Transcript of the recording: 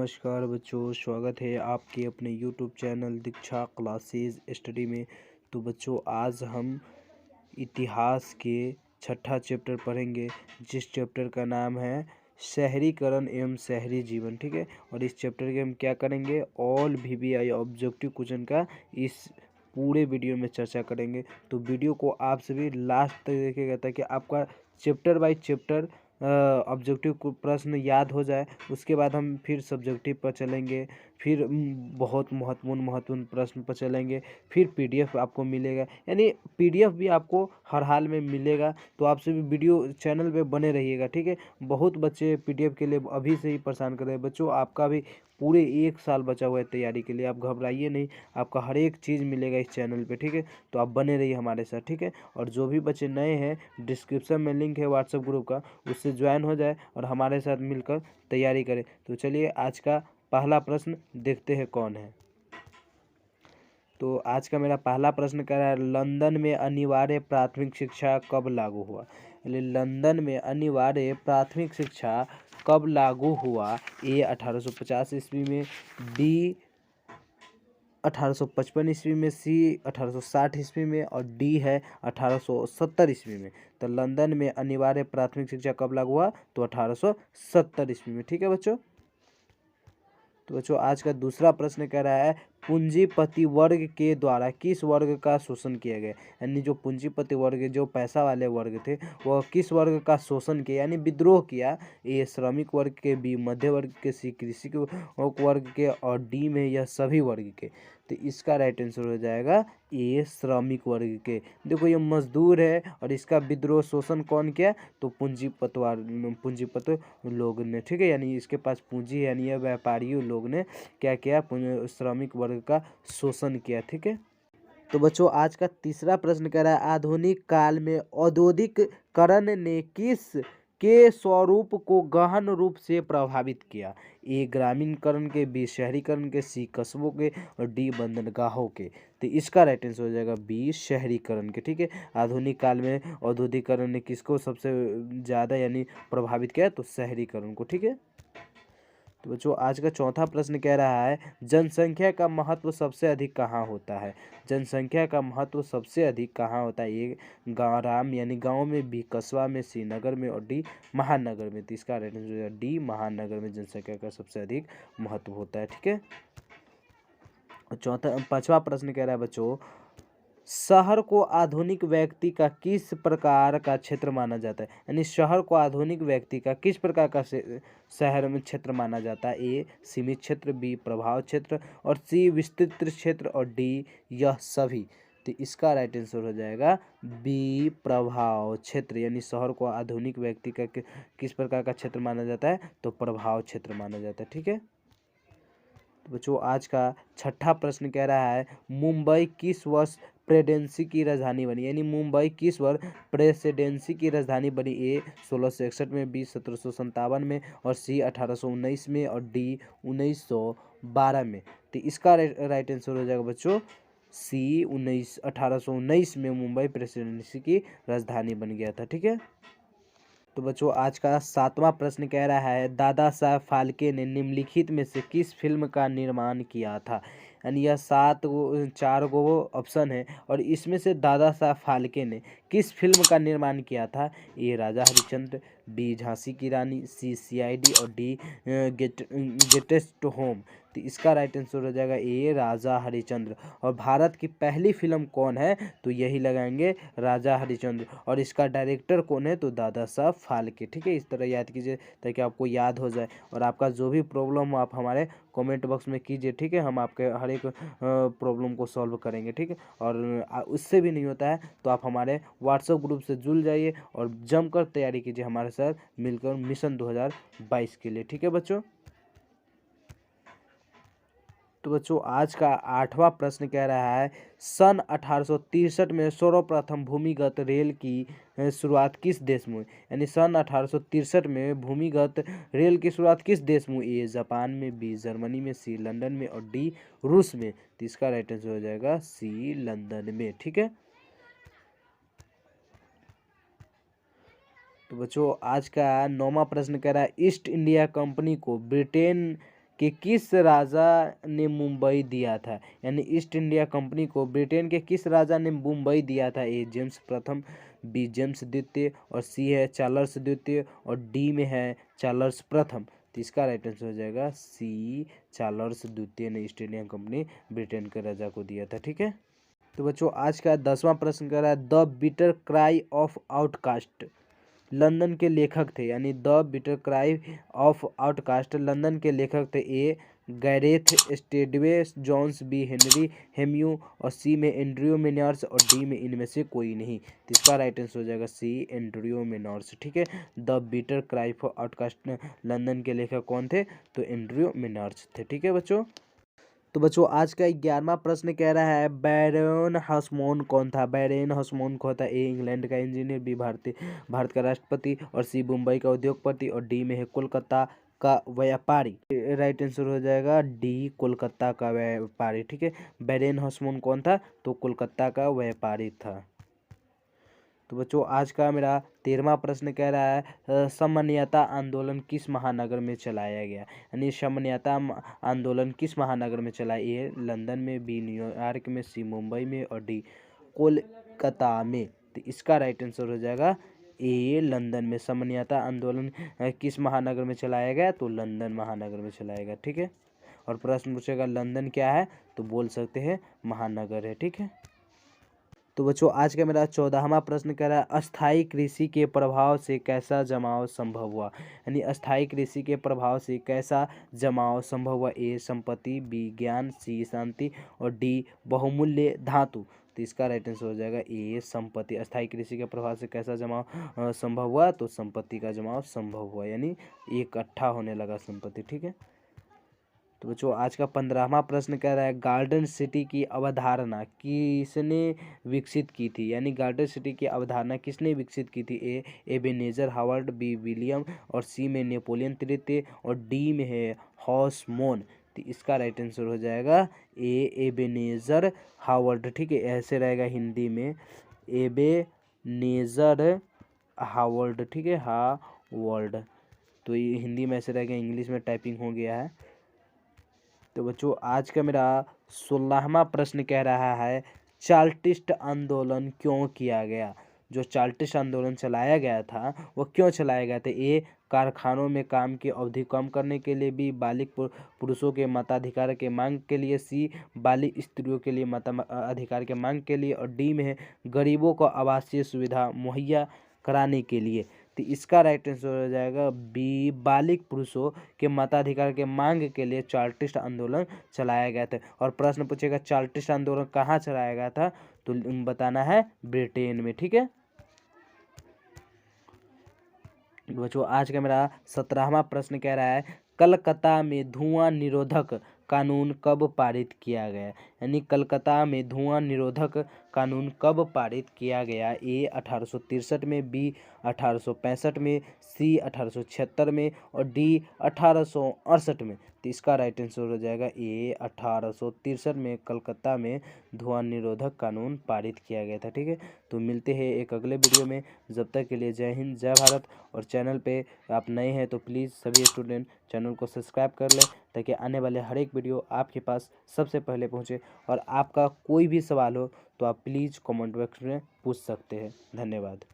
नमस्कार बच्चों, स्वागत है आपके अपने YouTube चैनल दीक्षा क्लासेस स्टडी में। तो बच्चों, आज हम इतिहास के छठा चैप्टर पढ़ेंगे, जिस चैप्टर का नाम है शहरीकरण एवं शहरी जीवन। ठीक है, और इस चैप्टर के हम क्या करेंगे, ऑल VVI ऑब्जेक्टिव क्वेश्चन का इस पूरे वीडियो में चर्चा करेंगे। तो वीडियो को आप सभी लास्ट तक देखिएगा ताकि आपका चैप्टर बाय चैप्टर ऑब्जेक्टिव प्रश्न याद हो जाए। उसके बाद हम फिर सब्जेक्टिव पर चलेंगे, फिर बहुत महत्वपूर्ण प्रश्न पर चलेंगे, फिर PDF आपको मिलेगा, यानी PDF भी आपको हर हाल में मिलेगा। तो आप सभी वीडियो चैनल पे बने रहिएगा। ठीक है, बहुत बच्चे PDF के लिए अभी से ही परेशान कर रहे हैं। बच्चों, आपका भी पूरे 1 साल बचा हुआ है तैयारी के लिए, आप घबराइए नहीं, आपका हर एक चीज़ मिलेगा इस चैनल पे। ठीक है, तो आप बने रहिए हमारे साथ। ठीक है, और जो भी बच्चे नए हैं, डिस्क्रिप्शन में लिंक है व्हाट्सएप ग्रुप का, उससे ज्वाइन हो जाए और हमारे साथ मिलकर तैयारी करें। तो चलिए, आज का पहला प्रश्न देखते हैं कौन है। तो आज का मेरा पहला प्रश्न कह रहा है, लंदन में अनिवार्य प्राथमिक शिक्षा कब लागू हुआ। लंदन में अनिवार्य प्राथमिक शिक्षा कब लागू हुआ। ए 1850 ईस्वी में, बी 1855 ईस्वी में, सी 1860 ईस्वी में, और डी है 1870 ईस्वी में। तो लंदन में अनिवार्य प्राथमिक शिक्षा कब लागू हुआ, तो 1870 ईस्वी में। ठीक है बच्चों। तो बच्चों, आज का दूसरा प्रश्न कह रहा है, पूंजीपति वर्ग के द्वारा किस वर्ग का शोषण किया गया। यानी जो पूंजीपति वर्ग, जो पैसा वाले वर्ग थे, वह किस वर्ग का शोषण किया, यानी विद्रोह किया। ए श्रमिक वर्ग के, बी मध्य वर्ग के, सी कृषि वर्ग के, और डी में यह सभी वर्ग के। तो इसका राइट आंसर हो जाएगा ए श्रमिक वर्ग के। देखो, ये मजदूर है और इसका विद्रोह शोषण कौन किया, तो पूंजीपति लोग ने। ठीक है, यानी इसके पास पूंजी है, यानी यह व्यापारियों लोग ने क्या किया, श्रमिक वर्ग का शोषण किया। ठीक है। तो बच्चों, आज का तीसरा प्रश्न कह रहा है, आधुनिक काल में औद्योगिकरण ने किस के स्वरूप को गहन रूप से प्रभावित किया। ए ग्रामीणकरण के, बी शहरीकरण के, सी कस्बों के, और डी बंदरगाहों के। तो इसका राइट आंसर हो जाएगा बी शहरीकरण के। ठीक है, आधुनिक काल में औद्योगिकरण ने किसको सबसे ज़्यादा यानी प्रभावित किया, तो शहरीकरण को। ठीक है। तो बच्चों, आज का चौथा प्रश्न कह रहा है, जनसंख्या का महत्व सबसे अधिक कहाँ होता है। जनसंख्या का महत्व सबसे अधिक कहाँ होता है। ये ग्राम यानी गांव में, बी कस्बा में, सी नगर में, और डी महानगर में। तो इसका राइट आंसर डी महानगर में जनसंख्या का सबसे अधिक महत्व होता है। ठीक है। पांचवा प्रश्न कह रहा है बच्चों, शहर को आधुनिक व्यक्ति का किस प्रकार का क्षेत्र माना जाता है। यानी शहर को आधुनिक व्यक्ति का किस प्रकार का शहर में क्षेत्र माना जाता है। ए सीमित क्षेत्र, बी प्रभाव क्षेत्र, और सी विस्तृत क्षेत्र, और डी यह सभी। तो इसका राइट आंसर हो जाएगा बी प्रभाव क्षेत्र। यानी शहर को आधुनिक व्यक्ति का किस प्रकार का क्षेत्र माना जाता है, तो प्रभाव क्षेत्र माना जाता है। ठीक है। तो बच्चों, आज का छठा प्रश्न कह रहा है, मुंबई किस वर्ष प्रेसिडेंसी की राजधानी बनी। यानी मुंबई किस वर्ष प्रेसिडेंसी की राजधानी बनी। ए 1661 में, बी 1757 में, और सी 1819 में, और डी 1912 में। तो इसका राइट आंसर हो जाएगा बच्चों सी 1819 में मुंबई प्रेसिडेंसी की राजधानी बन गया था। ठीक है। तो बच्चों, आज का सातवां प्रश्न कह रहा है, दादा साहब फाल्के ने निम्नलिखित में से किस फिल्म का निर्माण किया था। यानी यह 4 गो ऑप्शन है, और इसमें से दादा साहब फाल्के ने किस फिल्म का निर्माण किया था। ए राजा हरिश्चंद्र, बी झांसी की रानी, सी CID, और डी गेटेस्ट होम। तो इसका राइट आंसर हो जाएगा ए राजा हरिश्चंद्र। और भारत की पहली फिल्म कौन है, तो यही लगाएंगे राजा हरिश्चंद्र। और इसका डायरेक्टर कौन है, तो दादा साहब फाल्के। ठीक है, इस तरह याद कीजिए ताकि आपको याद हो जाए। और आपका जो भी प्रॉब्लम हो आप हमारे कमेंट बॉक्स में कीजिए। ठीक है, हम आपके हर एक प्रॉब्लम को सॉल्व करेंगे। ठीक है, और उससे भी नहीं होता है तो आप हमारे व्हाट्सएप ग्रुप से जुड़ जाइए और जमकर तैयारी कीजिए हमारे साथ मिलकर मिशन 2022 के लिए। ठीक है बच्चों। तो बच्चों, आज का आठवां प्रश्न कह रहा है, सन 1863 में सर्वप्रथम भूमिगत रेल की शुरुआत किस देश में हुई। यानी सन 1863 में भूमिगत रेल की शुरुआत किस देश में हुई। ए जापान में, बी जर्मनी में, सी लंदन में, और डी रूस में। तो इसका राइट आंसर हो जाएगा सी लंदन में। ठीक है। तो बच्चों, आज का 9वां प्रश्न कह रहा है, ईस्ट इंडिया कंपनी को ब्रिटेन कि किस राजा ने मुंबई दिया था, यानी ईस्ट इंडिया कंपनी को ब्रिटेन के किस राजा ने मुंबई दिया था। ए जेम्स प्रथम, बी जेम्स द्वितीय और सी है चार्ल्स द्वितीय और डी में है चार्ल्स प्रथम। तो इसका राइट आंसर हो जाएगा सी, चार्ल्स द्वितीय ने ईस्ट इंडिया कंपनी ब्रिटेन के राजा को दिया था। ठीक है, तो बच्चों आज का 10वां प्रश्न कह रहा है the bitter cry of outcast London के लेखक थे, यानी the bitter cry of outcast London के लेखक थे। ए गैरेथ स्टेडवे, जॉन्स, बी हेनरी हेम्यू और सी में एंड्रयू मेनर्स और डी में इनमें से कोई नहीं। तो इसका राइट आंसर हो जाएगा सी, एंड्रयू मेनर्स। ठीक है, the bitter cry of outcast London के लेखक कौन थे, तो एंड्रयू मेनर्स थे। ठीक है बच्चों, तो बच्चों आज का 11वां प्रश्न कह रहा है बैरन हॉस्मोन कौन था। बैरन हॉस्मोन कौन था। ए इंग्लैंड का इंजीनियर, बी भारत का राष्ट्रपति और सी मुंबई का उद्योगपति और डी में है कोलकाता का व्यापारी। राइट आंसर हो जाएगा डी, कोलकाता का व्यापारी। ठीक है, बैरन हॉस्मोन कौन था, तो कोलकाता का व्यापारी था। तो बच्चों आज का मेरा 13वां प्रश्न कह रहा है समन्वयता आंदोलन किस महानगर में चलाया गया, यानी समन्वयता आंदोलन किस महानगर में चला। ए लंदन में, बी न्यूयॉर्क में, सी मुंबई में और डी कोलकाता में। तो इसका राइट आंसर हो जाएगा ए, लंदन में। समन्वयता आंदोलन किस महानगर में चलाया गया, तो लंदन महानगर में चलाया गया। ठीक है, और प्रश्न पूछेगा लंदन क्या है, तो बोल सकते हैं महानगर है। ठीक है, तो बच्चों आज का मेरा 14वां प्रश्न कह रहा है अस्थाई कृषि के प्रभाव से कैसा जमाव संभव हुआ, यानी अस्थाई कृषि के प्रभाव से कैसा जमाव संभव हुआ। ए संपत्ति, बी ज्ञान, सी शांति और डी बहुमूल्य धातु। तो इसका राइट आंसर हो जाएगा ए, संपत्ति। अस्थाई कृषि के प्रभाव से कैसा जमाव संभव हुआ, तो संपत्ति का जमाव संभव हुआ, यानी इकट्ठा होने लगा संपत्ति। ठीक है, तो बच्चों आज का 15वां प्रश्न कह रहा है गार्डन सिटी की अवधारणा किसने विकसित की थी, यानी गार्डन सिटी की अवधारणा किसने विकसित की थी। ए एबेनेजर हावर्ड, बी विलियम और सी में नेपोलियन तृतीय और डी में है हॉस्मोन। तो इसका राइट आंसर हो जाएगा ए, एबेनेजर हावर्ड। ठीक है, ऐसे रहेगा हिंदी में एबेनेजर हावर्ड। ठीक है, हावर्ड, तो ये हिंदी में ऐसे रहेगा, इंग्लिश में टाइपिंग हो गया है। तो बच्चों आज का मेरा 16वां प्रश्न कह रहा है चार्टिस्ट आंदोलन क्यों किया गया। जो चार्टिस्ट आंदोलन चलाया गया था वो क्यों चलाया गया था। ए कारखानों में काम की अवधि कम करने के लिए, बी बालिग पुरुषों के मताधिकार के मांग के लिए, सी बालिग स्त्रियों के लिए मताधिकार के मांग के लिए और डी में है गरीबों को आवासीय सुविधा मुहैया कराने के लिए। तो इसका राइट आंसर हो जाएगा बी, बालिग पुरुषों के मताधिकार के मांग के लिए चार्टिस्ट आंदोलन चलाया गया था। और प्रश्न पूछेगा चार्टिस्ट आंदोलन कहाँ चलाया गया था, तो बताना है ब्रिटेन में। ठीक है बच्चों आज का मेरा 17वां प्रश्न कह रहा है कलकत्ता में धुआं निरोधक कानून कब पारित किया गया, यानी कलकत्ता में धुआं निरोधक कानून कब पारित किया गया। ए 1863 में, बी 1865 में, सी 1876 में और डी 1868 में। तो इसका राइट आंसर हो जाएगा ए, 1863 में कलकत्ता में धुआं निरोधक कानून पारित किया गया था। ठीक है, तो मिलते हैं एक अगले वीडियो में, जब तक के लिए जय हिंद जय भारत। और चैनल पे आप नए हैं तो प्लीज़ सभी स्टूडेंट चैनल को सब्सक्राइब कर लें ताकि आने वाले हर एक वीडियो आपके पास सबसे पहले पहुंचे। और आपका कोई भी सवाल हो तो आप प्लीज़ कमेंट बॉक्स में पूछ सकते हैं। धन्यवाद।